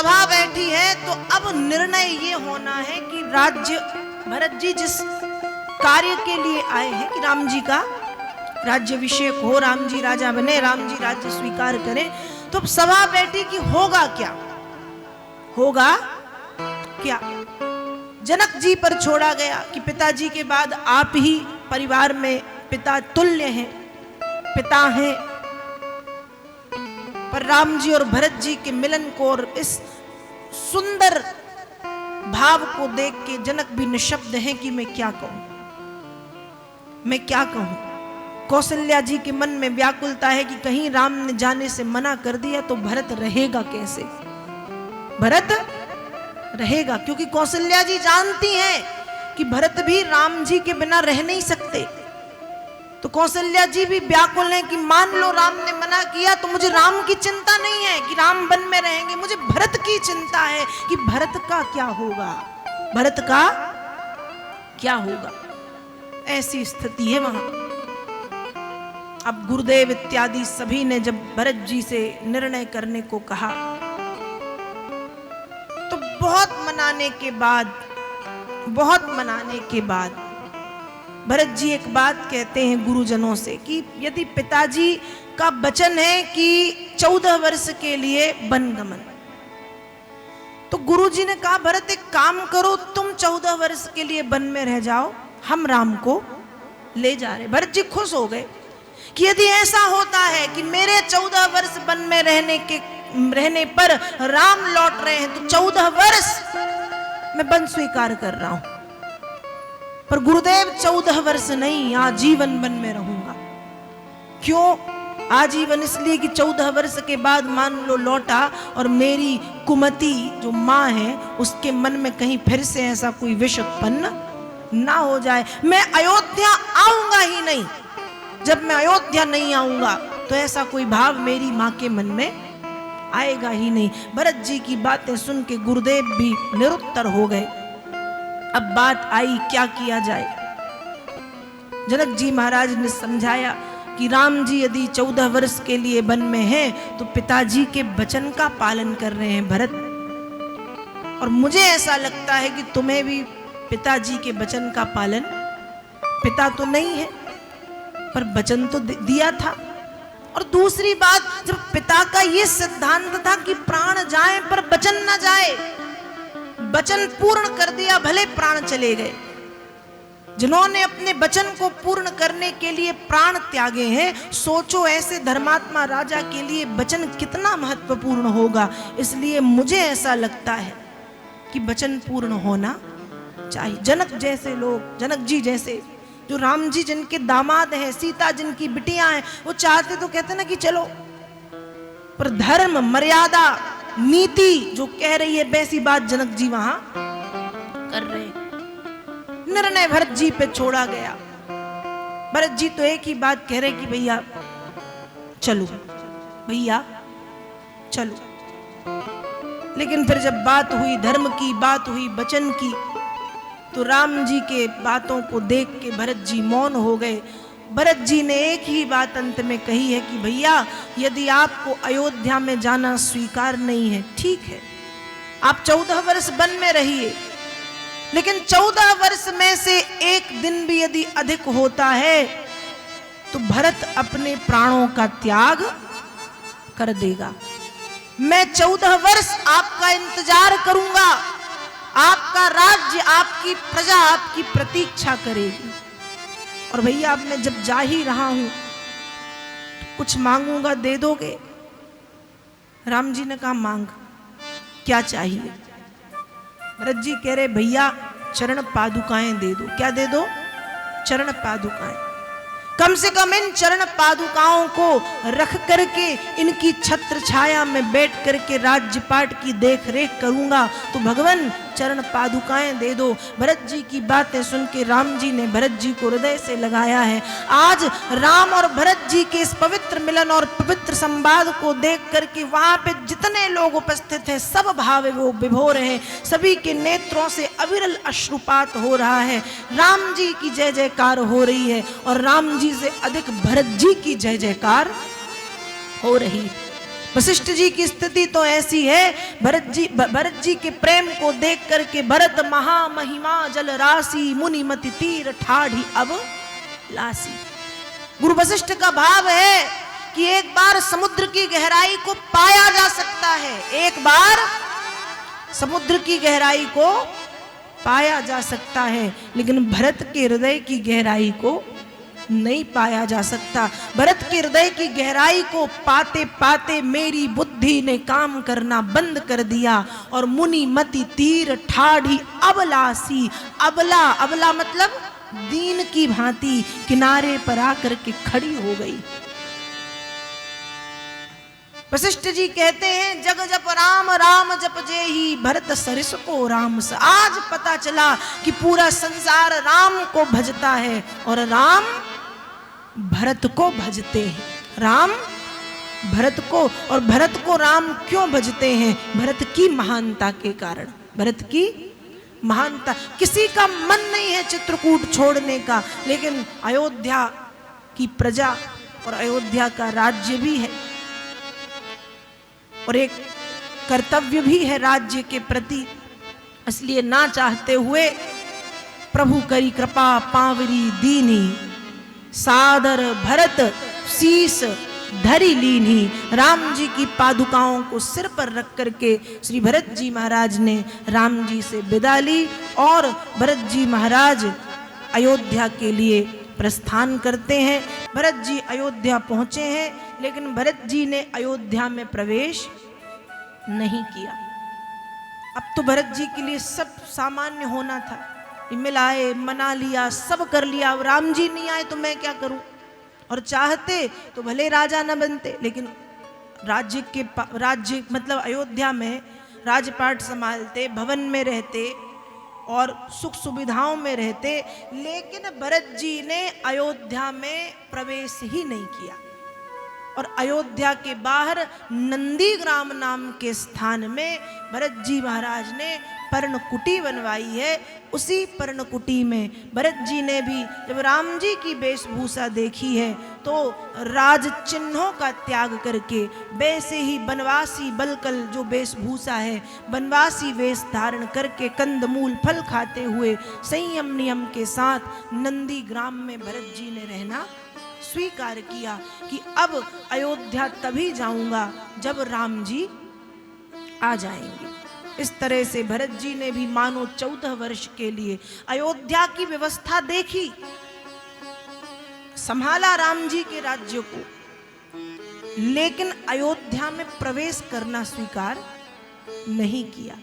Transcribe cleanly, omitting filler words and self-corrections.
सभा बैठी है तो अब निर्णय ये होना है कि राज्य, भरत जी जिस कार्य के लिए आए हैं कि राम जी का राज्यभिषेक हो, राम जी राजा बने, राम जी राज्य स्वीकार करें, तो अब सभा बैठी कि होगा क्या, होगा क्या। जनक जी पर छोड़ा गया कि पिताजी के बाद आप ही परिवार में पिता तुल्य हैं, पिता हैं। पर राम जी और भरत जी के मिलन को और इस सुंदर भाव को देख के जनक भी निशब्द हैं कि मैं क्या कहूं, मैं क्या कहूं। कौशल्या जी के मन में व्याकुलता है कि कहीं राम ने जाने से मना कर दिया तो भरत रहेगा कैसे, भरत रहेगा, क्योंकि कौशल्या जी जानती हैं कि भरत भी राम जी के बिना रह नहीं सकते। तो कौशल्या जी भी व्याकुल हैं कि मान लो राम ने मना किया तो मुझे राम की चिंता नहीं है कि राम वन में रहेंगे, मुझे भरत की चिंता है कि भरत का क्या होगा, भरत का क्या होगा। ऐसी स्थिति है वहां। अब गुरुदेव इत्यादि सभी ने जब भरत जी से निर्णय करने को कहा तो बहुत मनाने के बाद भरत जी एक बात कहते हैं गुरुजनों से कि यदि पिताजी का वचन है कि 14 वर्ष के लिए वनगमन, तो गुरुजी ने कहा भरत एक काम करो, तुम 14 वर्ष के लिए वन में रह जाओ, हम राम को ले जा रहे। भरत जी खुश हो गए कि यदि ऐसा होता है कि मेरे 14 वर्ष वन में रहने पर राम लौट रहे हैं तो 14 वर्ष मैं वन स्वीकार कर रहा हूं। पर गुरुदेव 14 वर्ष नहीं, आजीवन वन में रहूंगा। क्यों आजीवन? इसलिए कि 14 वर्ष के बाद मान लो लौटा और मेरी कुमति जो माँ है उसके मन में कहीं फिर से ऐसा कोई विष उत्पन्न ना हो जाए। मैं अयोध्या आऊंगा ही नहीं, जब मैं अयोध्या नहीं आऊंगा तो ऐसा कोई भाव मेरी माँ के मन में आएगा ही नहीं। भरत जी की बातें सुन के गुरुदेव भी निरुत्तर हो गए। अब बात आई क्या किया जाए। जनक जी महाराज ने समझाया कि राम जी यदि 14 वर्ष के लिए वन में हैं तो पिताजी के वचन का पालन कर रहे हैं भरत, और मुझे ऐसा लगता है कि तुम्हें भी पिताजी के वचन का पालन, पिता तो नहीं है पर वचन तो दिया था। और दूसरी बात, जब पिता का ये सिद्धांत था कि प्राण जाए पर वचन न जाए, वचन पूर्ण कर दिया भले प्राण चले गए। जिन्होंने अपने वचन को पूर्ण करने के लिए प्राण त्यागे हैं, सोचो ऐसे धर्मात्मा राजा के लिए वचन कितना महत्वपूर्ण होगा। इसलिए मुझे ऐसा लगता है कि वचन पूर्ण होना चाहिए। जनक जैसे लोग, जनक जी जैसे, जो राम जी जिनके दामाद हैं, सीता जिनकी बिटियां हैं, वो चाहते तो कहते ना कि चलो, पर धर्म मर्यादा नीति जो कह रही है वैसी बात जनक जी वहां कर रहे हैं। निर्णय भरत जी पे छोड़ा गया। भरत जी तो एक ही बात कह रहे कि भैया चलो, भैया चलो। लेकिन फिर जब बात हुई धर्म की, बात हुई वचन की, तो राम जी के बातों को देख के भरत जी मौन हो गए। भरत जी ने एक ही बात अंत में कही है कि भैया यदि आपको अयोध्या में जाना स्वीकार नहीं है, ठीक है, आप 14 वर्ष वन में रहिए, लेकिन 14 वर्ष में से एक दिन भी यदि अधिक होता है तो भरत अपने प्राणों का त्याग कर देगा। मैं 14 वर्ष आपका इंतजार करूंगा, आपका राज्य, आपकी प्रजा आपकी प्रतीक्षा करेगी। और भैया अब मैं जब जा ही रहा हूं तो कुछ मांगूंगा, दे दोगे? राम जी ने कहा मांग, क्या चाहिए? भरत जी कह रहे भैया चरण पादुकाएं दे दो। क्या दे दो? चरण पादुकाएं। कम से कम इन चरण पादुकाओं को रख करके इनकी छत्र छाया में बैठ करके राज्यपाट की देख रेख करूंगा, तो भगवान चरण पादुकाएं दे दो। भरत जी की बातें सुन के राम जी ने भरत जी को हृदय से लगाया है। आज राम और भरत जी के इस पवित्र मिलन और पवित्र संवाद को देख करके वहां पे जितने लोग उपस्थित हैं सब भाव वो विभोर हैं, सभी के नेत्रों से अविरल अश्रुपात हो रहा है। राम जी की जय जयकार हो रही है और राम जी से अधिक भरत जी की जय जयकार हो रही। वशिष्ठ जी की स्थिति तो ऐसी है, भरत जी के प्रेम को देख करके भरत महामहिमा जल राशि मुनिमति तीर ठाढ़ी अब लासी। गुरु वशिष्ठ का भाव है कि एक बार समुद्र की गहराई को पाया जा सकता है, एक बार समुद्र की गहराई को पाया जा सकता है, लेकिन भरत के हृदय की गहराई को नहीं पाया जा सकता। भरत के हृदय की गहराई को पाते पाते मेरी बुद्धि ने काम करना बंद कर दिया और मुनि मति तीर ठाढ़ी अबलासी। अबला, अबला मतलब दीन की भांति किनारे पर आकर के खड़ी हो गई। वशिष्ठ जी कहते हैं, जग जप राम राम जप जेहि भरत सरिस को राम स। आज पता चला कि पूरा संसार राम को भजता है और राम भरत को भजते हैं। राम भरत को, और भरत को राम क्यों भजते हैं? भरत की महानता के कारण। भरत की महानता, किसी का मन नहीं है चित्रकूट छोड़ने का, लेकिन अयोध्या की प्रजा और अयोध्या का राज्य भी है और एक कर्तव्य भी है राज्य के प्रति, इसलिए ना चाहते हुए प्रभु करी कृपा पावरी दीनी सादर भरत शीस धरी लीनी। राम जी की पादुकाओं को सिर पर रख करके श्री भरत जी महाराज ने राम जी से विदा ली और भरत जी महाराज अयोध्या के लिए प्रस्थान करते हैं। भरत जी अयोध्या पहुंचे हैं, लेकिन भरत जी ने अयोध्या में प्रवेश नहीं किया। अब तो भरत जी के लिए सब सामान्य होना था, मिलाए मना लिया, सब कर लिया। अब राम जी नहीं आए तो मैं क्या करूं? और चाहते तो भले राजा न बनते, लेकिन राज्य मतलब अयोध्या में राजपाट संभालते, भवन में रहते और सुख सुविधाओं में रहते, लेकिन भरत जी ने अयोध्या में प्रवेश ही नहीं किया। और अयोध्या के बाहर नंदीग्राम नाम के स्थान में भरत जी महाराज ने पर्णकुटी बनवाई है। उसी पर्णकुटी में भरत जी ने भी जब राम जी की वेशभूषा देखी है तो राज चिन्हों का त्याग करके वैसे ही बनवासी बलकल जो वेशभूषा है, बनवासी वेश धारण करके कंदमूल फल खाते हुए संयम नियम के साथ नंदीग्राम में भरत जी ने रहना स्वीकार किया कि अब अयोध्या तभी जाऊंगा जब राम जी आ जाएंगे। इस तरह से भरत जी ने भी मानो 14 वर्ष के लिए अयोध्या की व्यवस्था देखी, संभाला राम जी के राज्य को, लेकिन अयोध्या में प्रवेश करना स्वीकार नहीं किया।